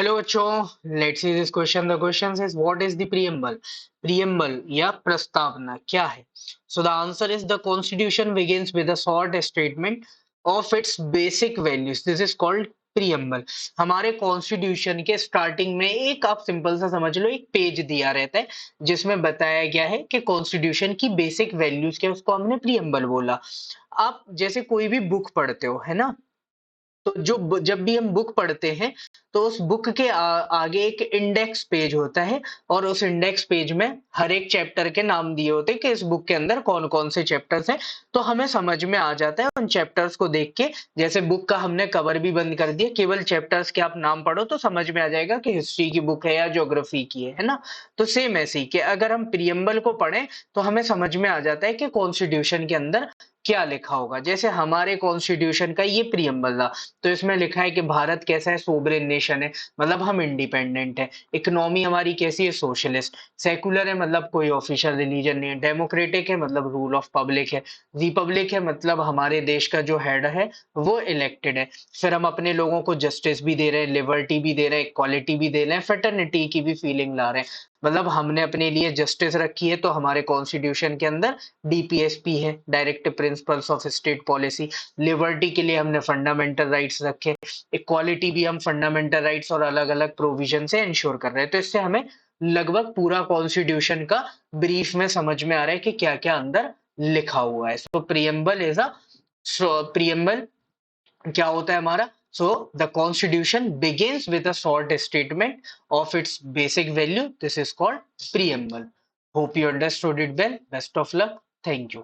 Hello बच्चों, let's see this question. The question is what is the preamble. Preamble या प्रस्तावना क्या है? So the answer is the constitution begins with a short statement of its basic values. This is called preamble. हमारे constitution के starting में एक, आप simple सा समझ लो, एक पेज दिया रहता है जिसमें बताया गया है कि कॉन्स्टिट्यूशन की बेसिक वैल्यूज क्या, उसको हमने प्रीएम्बल बोला। आप जैसे कोई भी बुक पढ़ते हो, है ना, तो जब भी हम बुक पढ़ते हैं तो उस बुक के आगे एक इंडेक्स पेज होता है और उस इंडेक्स पेज में हर एक चैप्टर के नाम दिए होते हैं कि इस बुक के अंदर कौन कौन से चैप्टर्स हैं। तो हमें समझ में आ जाता है उन चैप्टर्स को देख के। जैसे बुक का हमने कवर भी बंद कर दिया, केवल चैप्टर्स के आप नाम पढ़ो तो समझ में आ जाएगा कि हिस्ट्री की बुक है या ज्योग्राफी की है ना। तो सेम ऐसे ही कि अगर हम प्रियम्बल को पढ़ें तो हमें समझ में आ जाता है कि कॉन्स्टिट्यूशन के अंदर क्या लिखा होगा। जैसे हमारे कॉन्स्टिट्यूशन का ये प्रियम्बल था, तो इसमें लिखा है कि भारत कैसा है, सोवरेन नेशन है, मतलब हम इंडिपेंडेंट है। इकोनॉमी हमारी कैसी है, सोशलिस्ट। सेकुलर है, मतलब कोई ऑफिशियल रिलीजन नहीं है। डेमोक्रेटिक है, मतलब रूल ऑफ पब्लिक है। रिपब्लिक है, मतलब हमारे देश का जो हेड है वो इलेक्टेड है। फिर हम अपने लोगों को जस्टिस भी दे रहे हैं, लिबर्टी भी दे रहे हैं, इक्वालिटी भी दे रहे हैं, फेटर्निटी की भी फीलिंग ला रहे हैं। मतलब हमने अपने लिए जस्टिस रखी है, तो हमारे कॉन्स्टिट्यूशन के अंदर डीपीएसपी है, direct principles of state policy. Liberty के लिए हमने फंडामेंटल राइट्स रखे। इक्वालिटी भी हम फंडामेंटल राइट्स और अलग अलग प्रोविजन से इंश्योर कर रहे हैं। तो इससे हमें लगभग पूरा कॉन्स्टिट्यूशन का ब्रीफ में समझ में आ रहा है कि क्या क्या अंदर लिखा हुआ है। सो प्रियम्बल इज अ प्रियम्बल क्या होता है हमारा? So the constitution begins with a short statement of its basic value. This is called preamble. Hope you understood it well. Best of luck. Thank you.